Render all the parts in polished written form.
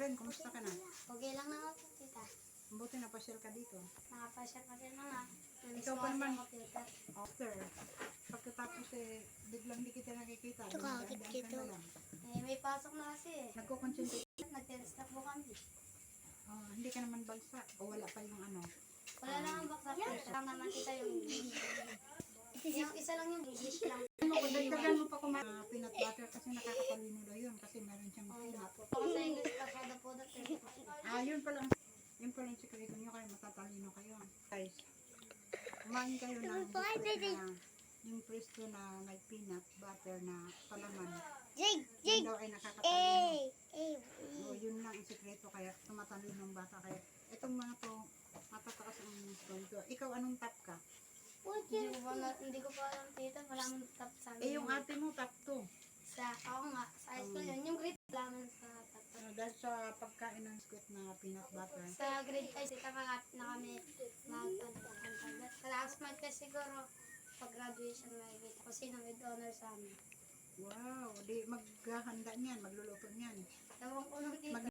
rin, kumusta ka na? Okay lang na ako, tita. Buti napasyal ka dito. Nakapasyal pa rin na nga. Namiss Ikaw ko pa kasi naman. ang computer. After, pagkatapos biglang di kita nakikita. Ito, Dumadaan kakit ka kito. na lang. May pasok na kasi eh. Nagko-concentrate. Nag-tenstop po kami. Hindi ka naman bagsak o wala pa yung ano. Wala lang ang baksak. Lang naman kita yung yung isa lang yung English lang. Dagdagan mo pa kung peanut butter kasi nakakatalino daw yun kasi meron siyang peanut. Ako sa English pasada po dati. Yun pala yung sikreto nyo kayo, matatalino kayo. Guys, kumain kayo ng yung presto na may peanut butter na palaman. Yun daw ay nakakatalino. So, yun lang ang sikreto kaya tumatalino ng bata kaya. Itong mga to, matataas ang score ko. Ikaw anong top ka? Hindi ko pa alam tita. Wala mong top sa amin. Yung ate mo top 2. Ako nga, sa high school yun. Yung grade laman sa top. Dahil sa pagkain ng squid na peanut butter. Sa grade 5, sita na kami magpagpagpag. Sa last month kasi siguro, pag-graduation makikita ko sino with honor sa amin. Wow, di maghahanda niyan, magluluto niyan. Ewan ko nung tita.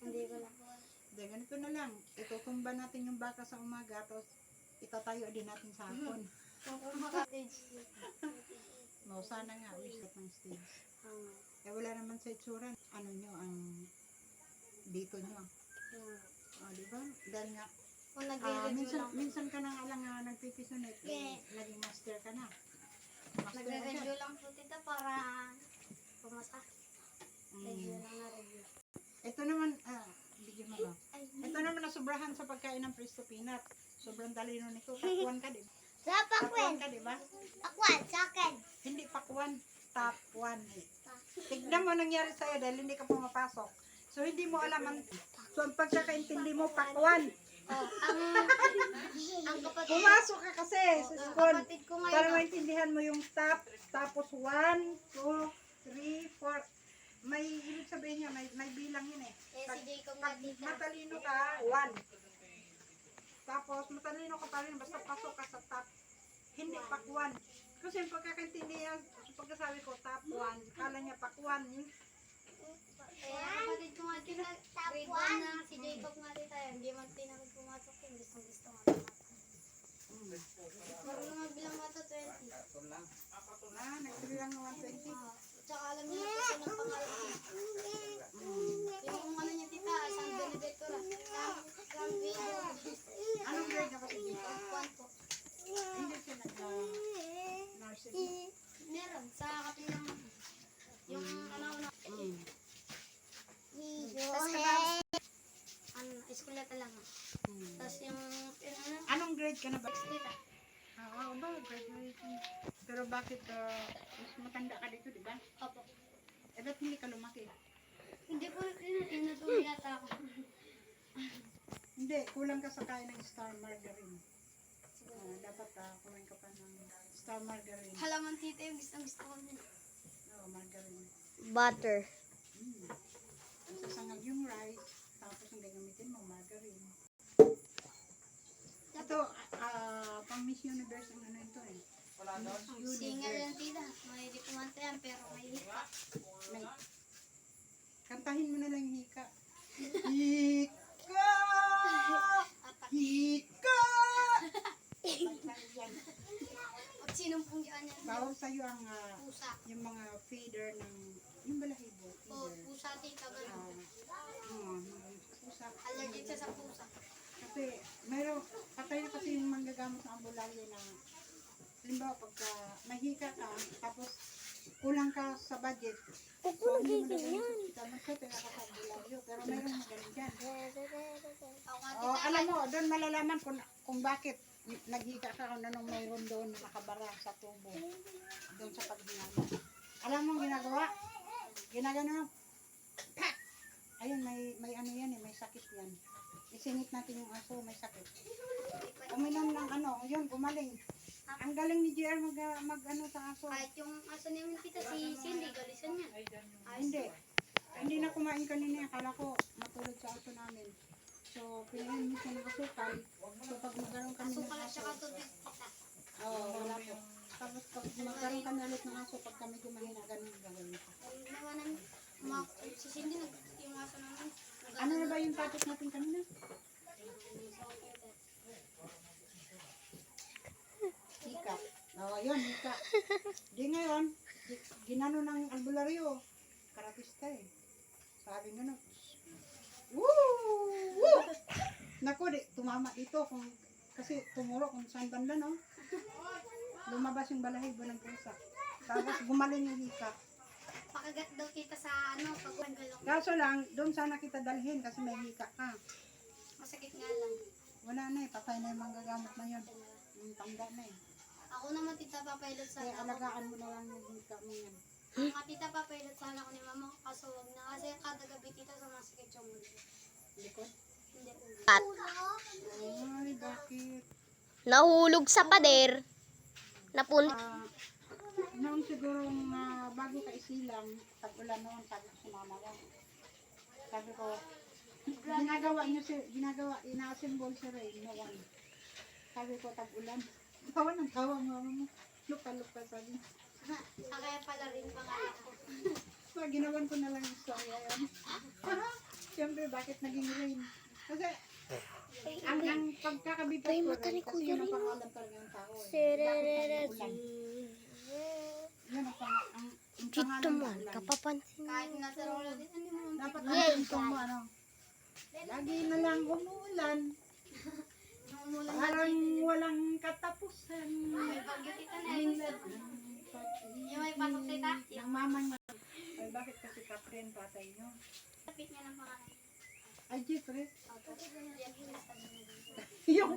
Hindi ko lang po. Hindi, ganito na lang. Itutumba natin yung baka sa umaga, tapos itatayo din natin sa hapon. Kung kumaka-stage. No, sana nga, visit ng stage. Wala naman sa itsura. Ano nyo, ang dito nyo. Di ba? Dahil nga, Kung nagre-review lang. minsan ka na nga lang nagpipisunit, naging master ka na. Nagre-review lang po tita para pumasa. Review lang na review. Ito naman, bigyan mo ba? Ito naman nasobrahan sa pagkain ng Presto Peanut. Sobrang talino nito. Pakwan ka, di ba? Pakwan ka, di ba? Pakwan, sa akin. Hindi pakwan, tapwan. Tignan mo nangyari sa'yo dahil hindi ka pumapasok. So, hindi mo alam ang... So, ang pagkakaintindi mo, pakwan. Ang kapatid, Pumasok ka kasi sa school. kapatid ko ngayon. Para maintindihan mo yung top, tapos 1, 2, 3, 4. May ibig sabihin niya, may bilang yun eh. Si Jacob Pag nga tita. matalino ka, 1. Tapos matalino ka pa rin, basta pasok ka sa top. Hindi pakwan. Kasi yung pagkakaintindihan, pagkasabi ko top 1, kala niya pakwan. Kapatid ko nga tita, grade 1 na si Jacob nga tita. Hindi man tinakot pumasok yun. Gusto nga pumasok. Marunong magbilang nga to 20. Nagbilang ng 120. Tsaka alam niya po siya ng pangalan. Yung ano niya tita, San Benedictura. San Video. Anong grade na kasi dito? 1 po. Hindi siya nag-nursery. Meron. Sa kapilang yung ano na. Tapos kabang school na talaga. Tapos yung ano. Anong grade ka na ba? Tita. Ba, graduation. Pero bakit mas matanda ka dito, di ba? Opo. Ba't hindi ka lumaki? Hindi po inatuli yata ako. Hindi, kulang ka sa kain ng star margarine. Dapat kumain ka pa ng star margarine. Halaman tita yung gusto ko niya. Margarine. Butter. Ang sasangag yung rice, tapos ang gagamitin mo, margarine. Ito, pang Miss Universe ang ano ito eh. Singer yan tita. May di kumanta yan pero may hika. Kantahin mo na lang yung hika. Hika! Hika! At sinong pong yan yan? Bawal sa'yo ang Pusa. yung mga feeder ng yung balahibo. O Feeder. pusa tita ganun. Pusa. Allergic siya sa pusa. Kasi mayroon, patay na kasi yung manggagamot ng ambularyo na halimbawa pagka mahika ka, tapos kulang ka sa budget. So, hindi mo na ganun sa hospital. Magkatira ka sa ambularyo. Pero mayroon na ganun dyan. Ako nga O, tita. alam mo, doon malalaman kung bakit naghika ka kung anong mayroon doon na nakabara sa tubo. Doon sa paghinga mo. Alam mo ang ginagawa? Ginagano, pak! Ayun, may ano yan eh, may sakit yan. Isingit natin yung aso, may sakit. Uminom ng ano, yun, gumaling. Ang galing ni JR mag ano sa aso. Kahit yung aso namin tita si Cindy, galisan niya. Hindi. Hindi na kumain kanina. Akala ko matulog sa aso namin. So, pinahin mo siya ng asukal. So, pag magkaroon kami ng Asukal at aso. saka tubig tita. Wala po. Tapos pag magkaroon kami ulit ng aso, pag kami gumahina, ganun gagawin ko. Si Cindy, yung aso namin yung topic natin kanina? Hika. Oo, yun, hika. Di ngayon, ginano ng albularyo. Karapista eh. Sabi nga no. Woo! Woo! Naku, tumama dito kung kasi tumuro kung saan banda, no? Lumabas yung balahibo ng pusa. Tapos gumaling yung hika. Pakagat daw kita sa ano, pag galong. Kaso lang, doon sana kita dalhin kasi may hika ka. Masakit nga lang. Wala na eh, patay na yung manggagamot na yun. Yung tanda na eh. Ako naman tita papilot Kaya sana ako. alagaan mo na lang yung hika mo yan. Mga tita papilot sana ako ni mama ko kaso wag na. Kasi kada gabi tita sumasakit yung ulo. Likod? Hindi ulo. Ay, bakit? Nahulog sa pader. Napunta. Noon siguro bago ka isilang, tag-ulan noon, sabi ko si mama ko. Sabi ko, ina-assemble si Ray noon. Sabi ko, tag-ulan. Tawa ng tawa mama mo. Lupa-lupa sabi. Kaya pala rin pangalan ko. So, ginawan ko na lang yung story yan. Siyempre, bakit naging rain? Kasi, ang pagkakabita Ay, ko mata ni kasi Kuya yun ang rin, oh. pangalan talaga ng tao eh. Bakit naging ulan? Yun ang ang Dito pangalan ng man, ulan. kapapansin. Kahit nasa rola din, hindi mo Dapat ang sintong mo, ano? Lagi na lang umuulan. numulan na Parang walang katapusan. may bagyo tita na yun. Yung may pasok tita, Nang mamang ay bakit kasi Catherine patay nyo? tapit niya ng pangalan. Ay, Jeffrey. Auto. Yung